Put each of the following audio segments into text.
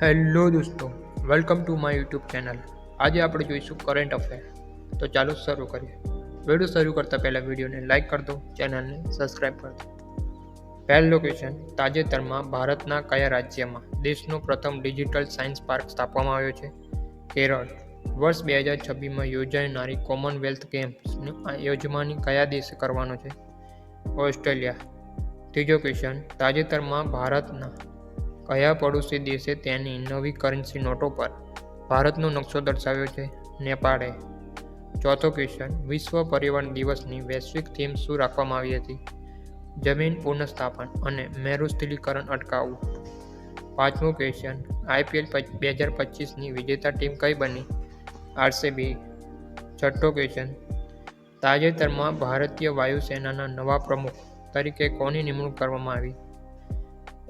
Hello દોસ્તો, welcome to my YouTube channel. આજે આપણે જોઈશું કરંટ અફેર. તો ચાલો શરૂ કરીએ. વિડીયો શરૂ કરતાં પહેલાં વિડીયોને લાઇક કરી દો, ચેનલને સબસ્ક્રાઈબ કરી દો. પહેલું ક્વેશ્ચન: તાજેતરમાં ભારતના કયા રાજ્યમાં દેશનો પ્રથમ ડિજિટલ સાયન્સ પાર્ક સ્થાપવામાં આવ્યો છે? કેરળ. વર્ષ 2026માં યોજાનારી કોમનવેલ્થ ગેમ્સની યજમાની કયા દેશે કરવાનો છે? ઓસ્ટ્રેલિયા. ત્રીજો ક્વેશ્ચન: તાજેતરમાં ભારતના કયા પડોશી દેશે તેની નવી કરન્સી નોટો પર ભારતનો નકશો દર્શાવ્યો છે? નેપાળે. ચોથો ક્વેશ્ચન: વિશ્વ પર્યાવરણ દિવસની વૈશ્વિક થીમ શું રાખવામાં આવી હતી? જમીન પુનઃસ્થાપન અને મરુસ્થલીકરણ અટકાવવું. પાંચમો ક્વેશ્ચન: IPL 2025ની વિજેતા ટીમ કઈ બની? RCB. છઠ્ઠો ક્વેશ્ચન: તાજેતરમાં ભારતીય વાયુસેનાના નવા પ્રમુખ તરીકે કોની નિમણૂક કરવામાં આવી?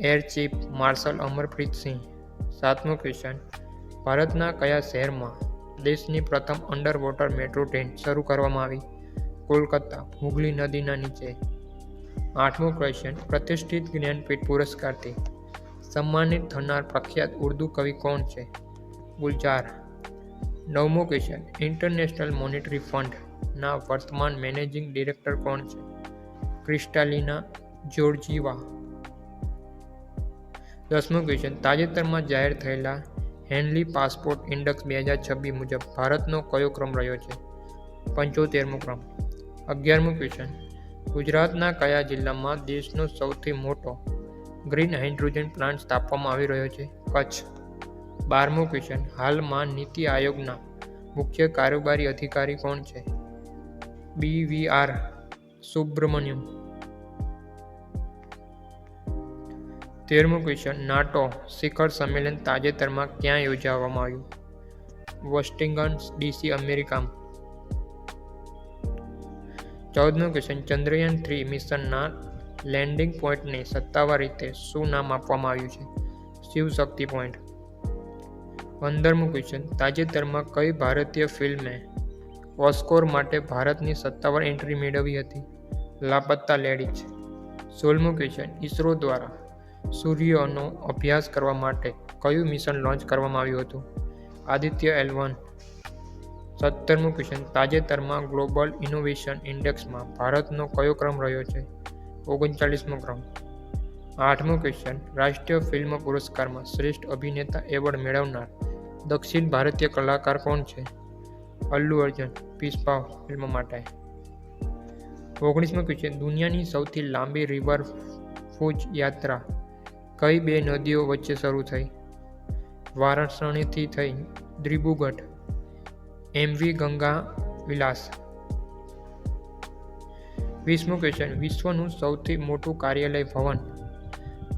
એર ચીફ માર્શલ અમરપ્રીત સિંહ. સાતમો ક્વેશ્ચન: ભારતના કયા શહેરમાં દેશની પ્રથમ અંડર વોટર મેટ્રો ટ્રેન શરૂ કરવામાં આવી? કોલકાતા, હુગલી નદીના નીચે. આઠમો ક્વેશ્ચન: પ્રતિષ્ઠિત જ્ઞાનપીઠ પુરસ્કારથી સન્માનિત થનાર પ્રખ્યાત ઉર્દુ કવિ કોણ છે? ગુલજાર. નવમો ક્વેશ્ચન: ઇન્ટરનેશનલ મોનેટરી ફંડના વર્તમાન મેનેજિંગ ડિરેક્ટર કોણ છે? ક્રિસ્ટાલિના જોર્જીવા. દસમો ક્વેશ્ચન: તાજેતરમાં જાહેર થયેલા હેનલી પાસપોર્ટ ઇન્ડેક્સ 2026 મુજબ ભારતનો કયો ક્રમ રહ્યો છે? 75મો ક્રમ. 11મો ક્વેશ્ચન: ગુજરાતના કયા જિલ્લામાં દેશનો સૌથી મોટો ગ્રીન હાઇડ્રોજન પ્લાન્ટ સ્થાપવામાં આવી રહ્યો છે? કચ્છ. 12મો ક્વેશ્ચન: હાલમાં નીતિ આયોગના મુખ્ય કારોબારી અધિકારી કોણ છે? BVR સુબ્રમણ્યમ. 13મો ક્વેશ્ચન: નાટો શિખર સંમેલન તાજેતરમાં ક્યાં યોજવામાં આવ્યું? વોશિંગ્ટન DC, અમેરિકામાં. 14મો ક્વેશ્ચન: ચંદ્રયાન-3 મિશનના લેન્ડિંગ પોઇન્ટને સત્તાવાર રીતે શું નામ આપવામાં આવ્યું છે? શિવ શક્તિ પોઇન્ટ. 15મો ક્વેશ્ચન: તાજેતરમાં કઈ ભારતીય ફિલ્મે ઓસ્કોર માટે ભારતની સત્તાવાર એન્ટ્રી મેળવી હતી? લાપતા લેડીઝ. 16મો ક્વેશ્ચન: ઇસરો દ્વારા સૂર્યનો અભ્યાસ કરવા માટે કયું મિશન લોન્ચ કરવામાં આવ્યું હતું? આદિત્ય L1. 17મો ક્વેશ્ચન: તાજેતરમાં ગ્લોબલ ઇનોવેશન ઇન્ડેક્સમાં ભારતનો કયો ક્રમ રહ્યો છે? 39મો ક્રમ. 8મો ક્વેશ્ચન: રાષ્ટ્રીય ફિલ્મ પુરસ્કારમાં શ્રેષ્ઠ અભિનેતા એવોર્ડ મેળવનાર દક્ષિણ ભારતીય કલાકાર કોણ છે? અલ્લુ અર્જુન, પુષ્પા ફિલ્મ માટે. 19મો ક્વેશ્ચન: દુનિયાની સૌથી લાંબી રિવર ક્રૂઝ યાત્રા કઈ બે નદીઓ વચ્ચે શરૂ થઈ? વારાણસીથી થઈ દિબ્રુગઢ. MV ગંગા વિલાસ. 20મો ક્વેશ્ચન: વિશ્વનું સૌથી મોટું કાર્યાલય ભવન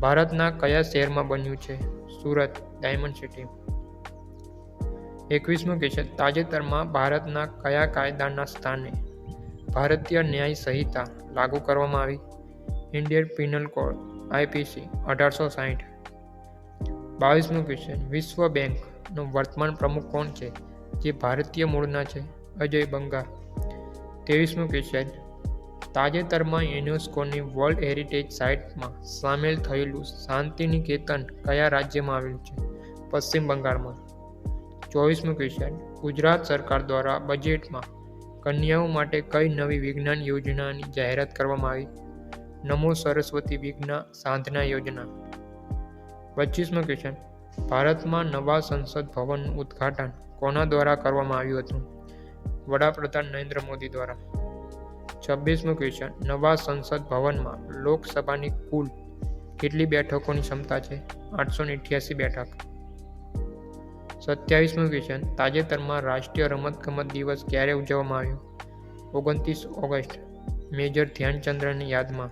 ભારતના કયા શહેરમાં બન્યું છે? Surat, diamond city. 21મો ક્વેશ્ચન: તાજેતરમાં ભારતના કયા કાયદાના સ્થાને ભારતીય ન્યાય સંહિતા લાગુ કરવામાં આવી? Indian penal code IPC 1860. 22મો ક્વેશ્ચન: વિશ્વ બેંકનો વર્તમાન પ્રમુખ કોણ છે જે ભારતીય મૂળના છે? અજય બંગા. 23મો ક્વેશ્ચન: તાજેતરમાં યુનેસ્કોની વર્લ્ડ હેરિટેજ સાઇટમાં સામેલ થયેલું શાંતિનિકેતન કયા રાજ્યમાં આવેલું છે? પશ્ચિમ બંગાળમાં. 24મો ક્વેશ્ચન: ગુજરાત સરકાર દ્વારા બજેટમાં કન્યાઓ માટે કઈ નવી વિજ્ઞાન યોજનાની જાહેરાત કરવામાં આવી? નમો સરસ્વતી વિજ્ઞાન સાધના યોજના. 25મો ક્વેશ્ચન: ભારતમાં નવા સંસદ ભવનનું ઉદ્ઘાટન કોના દ્વારા કરવામાં આવ્યું હતું? વડાપ્રધાન નરેન્દ્ર મોદી દ્વારા. 26મો ક્વેશ્ચન: નવા સંસદ ભવનમાં લોકસભાની કુલ કેટલી બેઠકોની ક્ષમતા છે? 888 બેઠક. 27મો ક્વેશ્ચન: તાજેતરમાં રાષ્ટ્રીય રમતગમત દિવસ ક્યારે ઉજવવામાં આવ્યો? 29 ઓગસ્ટ, મેજર ધ્યાનચંદ્રની યાદમાં.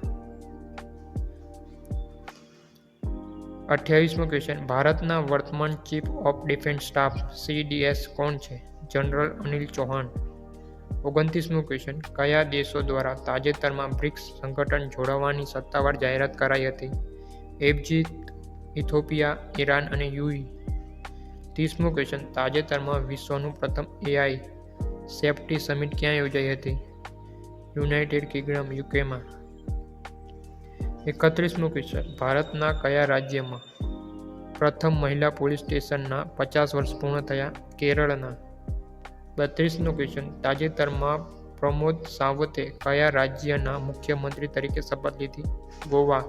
28મો ક્વેશ્ચન: ભારતના વર્તમાન chief of defence staff CDS કોણ છે? જનરલ અનિલ ચૌહાણ. 29મો ક્વેશ્ચન: કયા દેશો દ્વારા તાજેતરમાં બ્રિક્સ સંગઠન જોડાવાની સત્તાવાર જાહેરાત કરાઈ હતી? ઇજિપ્ત, ઇથોપિયા, ઈરાન અને UAE. 30મો ક્વેશ્ચન: તાજેતરમાં વિશ્વનું પ્રથમ AI સેફ્ટી સમિટ ક્યાં યોજાઈ હતી? યુનાઇટેડ કિંગડમ UKમાં. 31મો ક્વેશ્ચન: ભારતના કયા રાજ્યમાં પ્રથમ મહિલા પોલીસ સ્ટેશનના 50 વર્ષ પૂર્ણ થયા કેરળના. 32મો ક્વેશ્ચન, તાજેતરમાં પ્રમોદ સાવંતે કયા રાજ્યના મુખ્યમંત્રી તરીકે શપથ લીધી? ગોવા.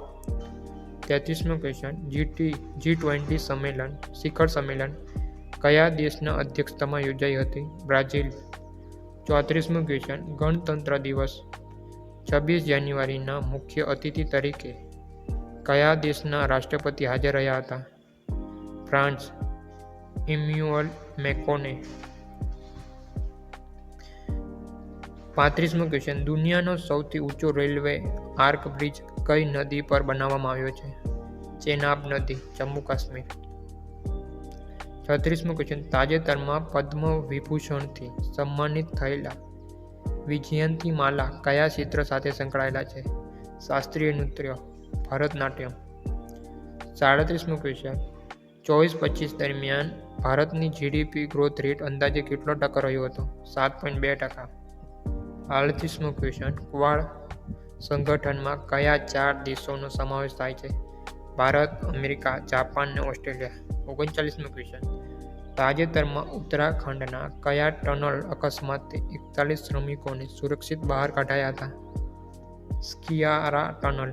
33મો ક્વેશ્ચન, G20 સંમેલન શિખર સંમેલન કયા દેશના અધ્યક્ષતામાં યોજાઈ હતી? બ્રાઝિલ. 34મો ક્વેશ્ચન, ગણતંત્ર દિવસ 26 જાન્યુઆરીના મુખ્ય અતિથિ તરીકે કયા દેશના રાષ્ટ્રપતિ હાજર રહ્યા હતા? ફ્રાન્સ. ઇમ્યુઅલ મેકોને. 35મો ક્વેશ્ચન, દુનિયાનો સૌથી ઊંચો રેલવે આર્ક બ્રિજ કઈ નદી પર બનાવવામાં આવ્યો છે? ચેનાબ નદી, જમ્મુ કાશ્મીર. 36મો ક્વેશ્ચન, તાજેતરમાં પદ્મ વિભૂષણથી સન્માનિત થયેલા વિજયંતી માલા કયા ક્ષેત્ર સાથે સંકળાયેલા છે? શાસ્ત્રીય નૃત્ય, ભરતનાટ્યમ. 37મો ક્વેશ્ચન, 24-25 દરમિયાન ભારતની જીડીપી ગ્રોથ રેટ અંદાજે કેટલો ટકા રહ્યો હતો? 7.2%. 38મો ક્વેશ્ચન, ક્વાડ સંગઠનમાં કયા 4 દેશોનો સમાવેશ થાય છે? ભારત, અમેરિકા, જાપાન અને ઓસ્ટ્રેલિયા. 39મો ક્વેશ્ચન, તાજેતરમાં ઉત્તરાખંડના કયા ટનલ અકસ્માતથી 41 શ્રમિકોને સુરક્ષિત બહાર કઢાયા હતા? સ્કિયારા ટનલ.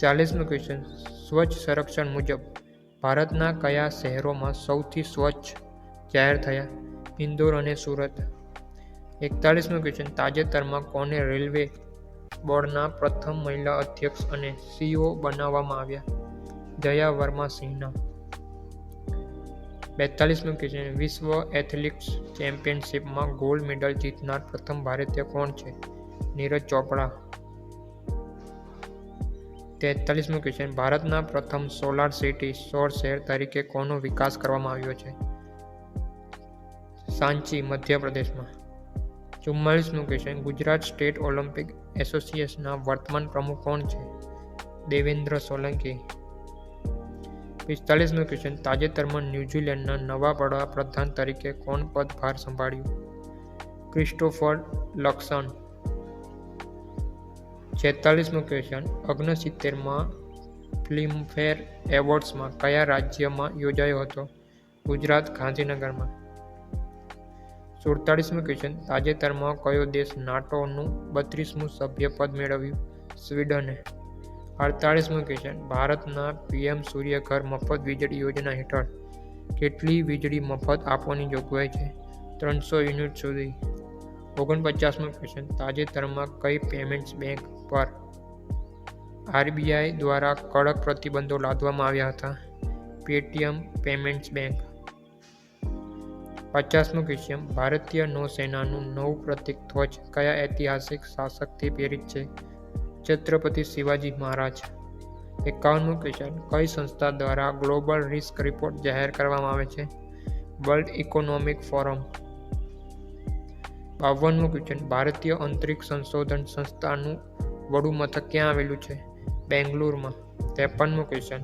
40મો ક્વેશ્ચન, સ્વચ્છ સર્વેક્ષણ મુજબ ભારતના કયા શહેરોમાં સૌથી સ્વચ્છ જાહેર થયા? ઇન્દોર અને સુરત. 41મો ક્વેશ્ચન, તાજેતરમાં કોને રેલવે બોર્ડના પ્રથમ મહિલા અધ્યક્ષ અને સીઈઓ બનાવવામાં આવ્યા? જયા વર્મા સિન્હા. 42મો ક્વેશ્ચન, વિશ્વ એથ્લેટિક્સ ચેમ્પિયનશિપમાં ગોલ્ડ મેડલ જીતનાર પ્રથમ ભારતીય કોણ છે? નીરજ ચોપડા. 43મો ક્વેશ્ચન, ભારતના પ્રથમ સોલાર સિટી સૌર શહેર તરીકે કોનો વિકાસ કરવામાં આવ્યો છે? સાંચી, મધ્યપ્રદેશમાં. 44મો ક્વેશ્ચન, ગુજરાત સ્ટેટ ઓલિમ્પિક એસોસિએશનના વર્તમાન પ્રમુખ કોણ છે? દેવેન્દ્ર સોલંકી. 45મો ક્વેશ્ચન, તાજેતરમાં ન્યૂઝીલેન્ડના નવા વડાપ્રધાન તરીકે કોણ પદભાર સંભાળ્યું? ક્રિસ્ટોફર લક્સન. 46મો ક્વેશ્ચન, 69માં ફિલ્મફેર એવોર્ડ્સમાં કયા રાજ્યમાં યોજાયો હતો? ગુજરાત, ગાંધીનગરમાં. 47મો ક્વેશ્ચન, તાજેતરમાં કયો દેશ નાટોનું 32મું સભ્યપદ મેળવ્યું? સ્વીડને. 48મો ક્વેશ્ચન, ભારતના પીએમ સૂર્યઘર મફત વીજળી યોજના હેઠળ કેટલી વીજળી મફત આપવાની જોગવાઈ છે? 300 યુનિટ સુધી. 49મો ક્વેશ્ચન, તાજેતરમાં કઈ પેમેન્ટ્સ બેંક પર આરબીઆઈ દ્વારા કડક પ્રતિબંધો લાદવામાં આવ્યા હતા? Paytm payments bank. 50મો ક્વેશ્ચન, ભારતીય નૌસેનાનું નવું પ્રતીક ધ્વજ કયા ઐતિહાસિક શાસકથી પ્રેરિત છે? છત્રપતિ શિવાજી મહારાજ. 51મો ક્વેશ્ચન, કઈ સંસ્થા દ્વારા ગ્લોબલ રિસ્ક રિપોર્ટ જાહેર કરવામાં આવે છે? World Economic Forum. 52મો ક્વેશ્ચન, ભારતીય અંતરિક્ષ સંશોધન સંસ્થાનું વડું મથક ક્યાં આવેલું છે? બેંગ્લુરુમાં. 53મો ક્વેશ્ચન,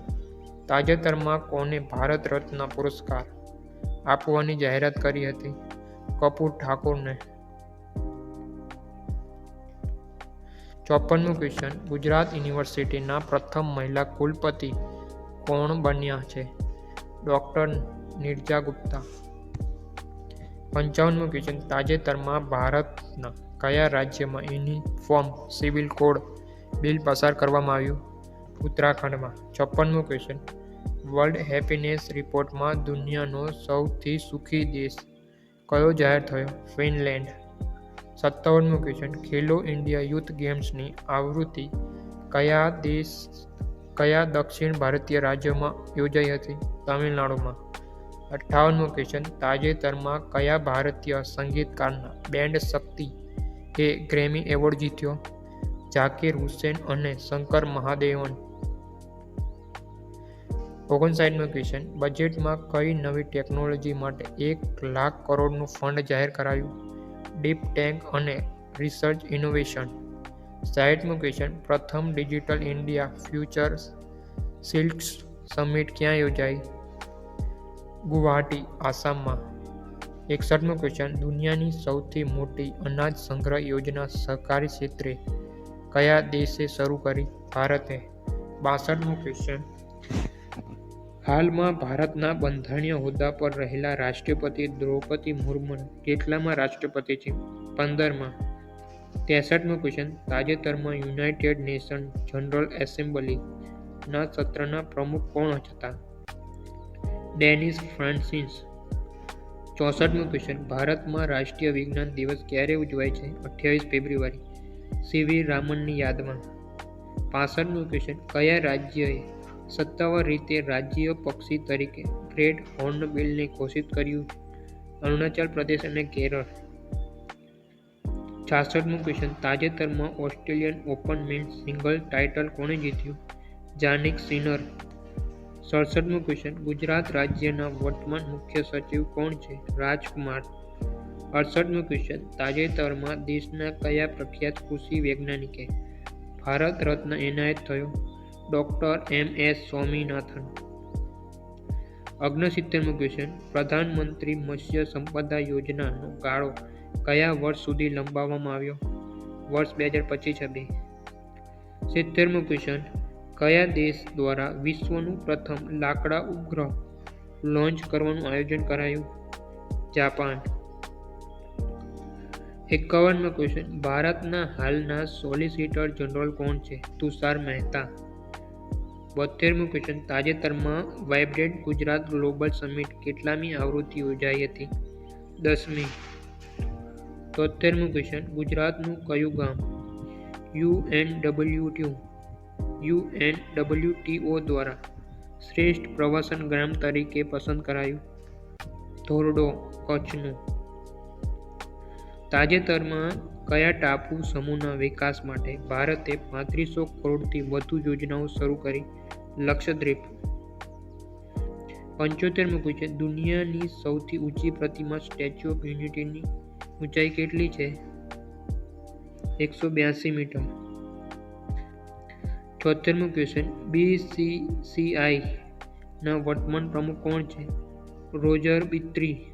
તાજેતરમાં કોને ભારત રત્ન પુરસ્કાર આપવાની જાહેરાત કરી હતી? કપૂર ઠાકોરને. 54મો ક્વેશ્ચન, ગુજરાત યુનિવર્સિટીના પ્રથમ મહિલા કુલપતિ કોણ બન્યા છે? ડૉક્ટર નીરજા ગુપ્તા. 55મો ક્વેશ્ચન, તાજેતરમાં ભારતના કયા રાજ્યમાં યુનિફોર્મ સિવિલ કોડ બિલ પસાર કરવામાં આવ્યું? ઉત્તરાખંડમાં. 56મો ક્વેશ્ચન, વર્લ્ડ હેપીનેસ રિપોર્ટમાં દુનિયાનો સૌથી સુખી દેશ કયો જાહેર થયો? ફિનલેન્ડ. 57મો ક્વેશ્ચન, ખેલો ઇન્ડિયા યુથ ગેમ્સની આવૃત્તિ કયા દક્ષિણ ભારતીય રાજ્યોમાં યોજાઈ હતી? તમિલનાડુમાં. 58મો ક્વેશ્ચન, તાજેતરમાં કયા ભારતીય સંગીતકારના બેન્ડ શક્તિ એ ગ્રેમી એવોર્ડ જીત્યો? ઝાકિર હુસેન અને શંકર મહાદેવન. 59મો ક્વેશ્ચન, બજેટમાં કઈ નવી ટેકનોલોજી માટે 1 લાખ કરોડનું ફંડ જાહેર કરાયું? ડીપ ટેક અને રિસર્ચ ઇનોવેશન. 60મો ક્વેશ્ચન, પ્રથમ digital India future silks summit ક્યાં યોજાઈ? ગુવાહાટી, આસામમાં. 61મો ક્વેશ્ચન, દુનિયાની સૌથી મોટી અનાજ સંગ્રહ યોજના સહકારી ક્ષેત્રે કયા દેશે શરૂ કરી? ભારતે. 62મો ક્વેશ્ચન, હાલમાં ભારતના બંધારણીય હોદ્દા પર રહેલા રાષ્ટ્રપતિ દ્રૌપદી મુર્મુ કેટલામાં રાષ્ટ્રપતિ છે? 15માં. 63મો ક્વેશ્ચન. તાજેતરમાં યુનાઇટેડ નેશન જનરલ એસેમ્બલી ના સત્રના પ્રમુખ કોણ હતા? Dennis Francis. 64મો ક્વેશ્ચન. ભારતમાં રાષ્ટ્રીય વિજ્ઞાન દિવસ ક્યારે ઉજવાય છે? 28 ફેબ્રુઆરી. સીવી રામનની યાદમાં. 65મો ક્વેશ્ચન. કયા રાજ્યએ સત્તાવાર રીતે રાજ્ય પક્ષી તરીકે ગ્રેટ હોર્નબિલને ઘોષિત કર્યું? અરુણાચલ પ્રદેશ અને કેરળ. 66મો ક્વેશ્ચન. તાજેતરમાં Australian Open men's single title કોણે જીત્યું? Jannik Sinner. 67મો ક્વેશ્ચન. ગુજરાત રાજ્યના વર્તમાન મુખ્ય સચિવ કોણ છે? રાજકુમાર. 68મો ક્વેશ્ચન. તાજેતરમાં દેશના કયા પ્રખ્યાત કૃષિ વૈજ્ઞાનિકે ભારત રત્ન એનાયત થયો? Doctor M S. સ્વામીનાથન. 69મો ક્વેશ્ચન. પ્રધાનમંત્રી મત્સ્ય સંપદા યોજનાનો ગાળો કયા વર્ષ સુધી લંબાવવામાં આવ્યો? વર્ષ 2025-26. 70મો ક્વેશ્ચન. કયા દેશ દ્વારા વિશ્વનું પ્રથમ લાકડા ઉપગ્રહ લોન્ચ કરવાનું આયોજન કરાયું? જાપાન. 51મો ક્વેશ્ચન. ભારતના હાલના સોલિસિટર જનરલ કોણ છે? તુષાર મહેતા. 72મો ક્વેશ્ચન. તાજેતરમાં વાઇબ્રન્ટ ગુજરાત ગ્લોબલ સમિટ કેટલામી આવૃત્તિ યોજાઈ હતી? 10મી. 73મો ક્વેશ્ચન. ગુજરાતનું કયું ગામ યુએનડબ્લ્યુટીઓ દ્વારા શ્રેષ્ઠ પ્રવાસન ગ્રામ તરીકે પસંદ કરાયું? ધોરડો, કચ્છનું. તાજેતરમાં કયા ટાપુ સમૂહના વિકાસ માટે ભારતે 3500 કરોડથી વધુ યોજનાઓ શરૂ કરી? લક્ષદ્વીપ. 75મો ક્વેશ્ચન. દુનિયાની સૌથી ઊંચી પ્રતિમા સ્ટેચ્યુ ઓફ યુનિટીની ઊંચાઈ કેટલી છે? 182 મીટર. 76મો ક્વેશ્ચન. બીસીસીઆઈ ના વર્તમાન પ્રમુખ કોણ છે? રોજર બિત્રી.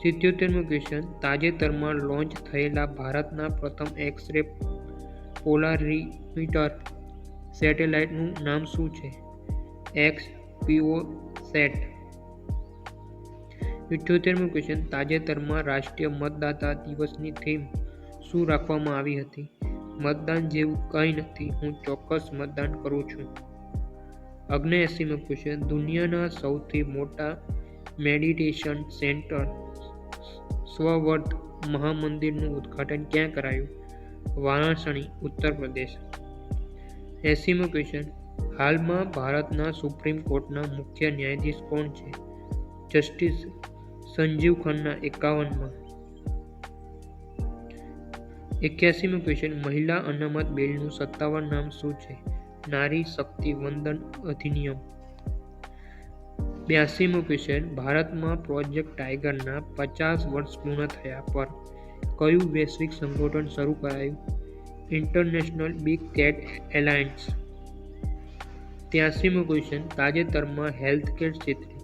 77મો ક્વેશ્ચન. તાજેતરમાં લોન્ચ થયેલા ભારતના પ્રથમ એક્સ-રે પોલારિમીટર સેટેલાઇટનું નામ શું છે? XPO-SAT. 78મો ક્વેશ્ચન. તાજેતરમાં રાષ્ટ્રીય મતદાતા દિવસની થીમ શું રાખવામાં આવી હતી? મતદાન જેવું કંઈ નથી, હું ચોક્કસ મતદાન કરું છું. 79મો ક્વેશ્ચન. દુનિયાના સૌથી મોટા મેડિટેશન સેન્ટર સ્વર્વર્ત મહામંદિરનું ઉદ્ઘાટન ક્યાં કરાયું? વારાણસી, ઉત્તર પ્રદેશ. 80મો ક્વેશ્ચન. હાલમાં ભારતના સુપ્રીમ કોર્ટના મુખ્ય ન્યાયાધીશ કોણ છે? જસ્ટિસ સંજીવ ખન્ના. 51માં. 81મો ક્વેશ્ચન. મહિલા અનામત બિલનું સત્તાવાર નામ શું છે? નારી શક્તિ વંદન અધિનિયમ. 82મો ક્વેશ્ચન. ભારતમાં પ્રોજેક્ટ ટાઇગરના 50 વર્ષ પૂર્ણ થયા પર કયું વૈશ્વિક સંગઠન શરૂ કરાયું? International Big Cat Alliance. 83મો ક્વેશ્ચન. તાજેતરમાં હેલ્થકેર ક્ષેત્રે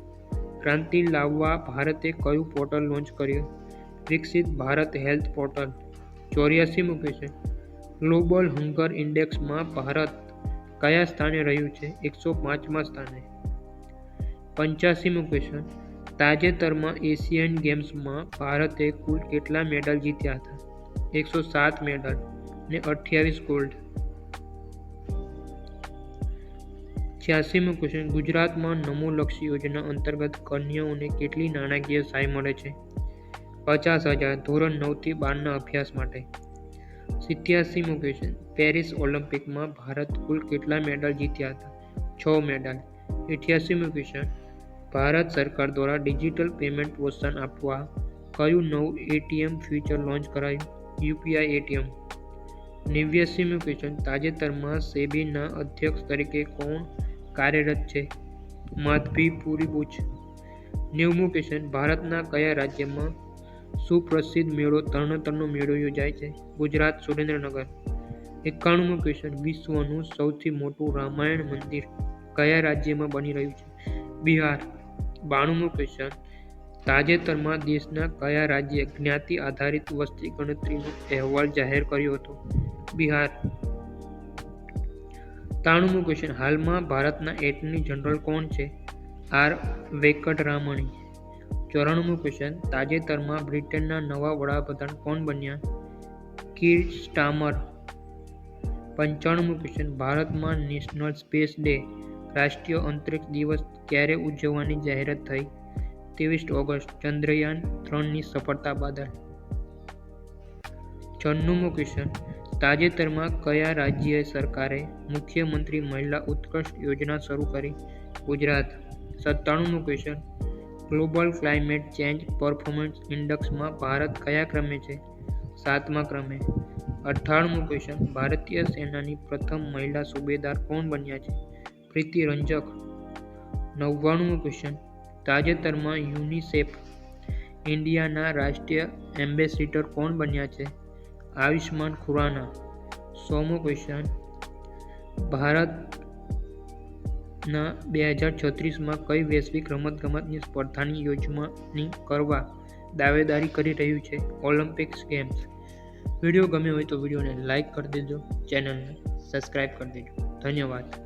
ક્રાંતિ લાવવા ભારતે કયું પોર્ટલ લોન્ચ કર્યું? Viksit Bharat health portal. 84મો ક્વેશ્ચન. ગ્લોબલ હંગર ઇન્ડેક્સમાં ભારત કયા સ્થાને રહ્યું છે? 105મા સ્થાને. 85મો ક્વેશ્ચન. તાજેતરમાં એશિયન ગેમ્સમાં ભારતે કુલ કેટલા મેડલ જીત્યા હતા? 107 મેડલ ને 28 ગોલ્ડ. 86મો ક્વેશ્ચન. ગુજરાતમાં નમો લક્ષ્ય યોજના અંતર્ગત કન્યાઓને કેટલી નાણાકીય સહાય મળે છે? 50,000 ધોરણ 9 થી 12ના અભ્યાસ માટે. 87મો ક્વેશ્ચન. પેરિસ ઓલિમ્પિકમાં ભારત કુલ કેટલા મેડલ જીત્યા હતા? 6 મેડલ. 88મો ક્વેશ્ચન. ભારત સરકાર દ્વારા ડિજિટલ પેમેન્ટ પ્રોત્સાહન આપવા કયું નવું એટીએમ ફીચર લોન્ચ કરાયું? UPI ATM. 89મો ક્વેશ્ચન. તાજેતરમાં સેબીના અધ્યક્ષ તરીકે કોણ કાર્યરત છે? માધવી પુરીબુચ. 90મો ક્વેશ્ચન. ભારતના કયા રાજ્યમાં સુપ્રસિદ્ધ મેળો તરણેતરનો મેળો યોજાય છે? ગુજરાત, સુરેન્દ્રનગર. 91મો ક્વેશ્ચન. વિશ્વનું સૌથી મોટું રામાયણ મંદિર કયા રાજ્યમાં બની રહ્યું છે? બિહાર. 92મો ક્વેશ્ચન. તાજેતરમાં દેશના કયા રાજ્યે જ્ઞાતિ આધારિત વસ્તી ગણતરીનો અહેવાલ જાહેર કર્યો હતો? બિહાર. 93મો ક્વેશ્ચન, હાલમાં ભારતના એટર્ની જનરલ કોણ છે? આર વેંકટરામણી. 94મો ક્વેશ્ચન, તાજેતરમાં બ્રિટનના નવા વડાપ્રધાન કોણ બન્યા? કીર સ્ટારમર. 95મો ક્વેશ્ચન, ભારતમાં નેશનલ સ્પેસ ડે રાષ્ટ્રીય અંતરિક્ષ દિવસ ક્યારે ઉજવવાની જાહેરાત થઈ? 23 ઓગસ્ટ, ચંદ્રયાન 3ની સફળતા બાદ. 96મો ક્વેશ્ચન, તાજેતરમાં કયા રાજ્ય સરકારે મુખ્યમંત્રી મહિલા ઉત્કર્ષ યોજના શરૂ કરી? ગુજરાત. 97મો question, global climate change performance ઇન્ડેક્સમાં ભારત કયા ક્રમે છે? 7મા ક્રમે. 98મો ક્વેશ્ચન, ભારતીય સેનાની પ્રથમ મહિલા સુબેદાર કોણ બન્યા છે? પ્રીતિ રંજક. 99મો ક્વેશ્ચન, તાજેતરમાં યુનિસેફ ઇન્ડિયાના રાષ્ટ્રીય એમ્બેસેડર કોણ બન્યા છે? આયુષ્માન ખુરાના. 100મો ક્વેશ્ચન, ભારતના 2036માં કઈ વૈશ્વિક રમતગમતની સ્પર્ધાની યોજવાની કરવા દાવેદારી કરી રહ્યું છે? Olympics games. વિડીયો ગમ્યો હોય તો વિડીયોને લાઇક કરી દેજો, ચેનલને સબસ્ક્રાઈબ કરી દેજો. ધન્યવાદ.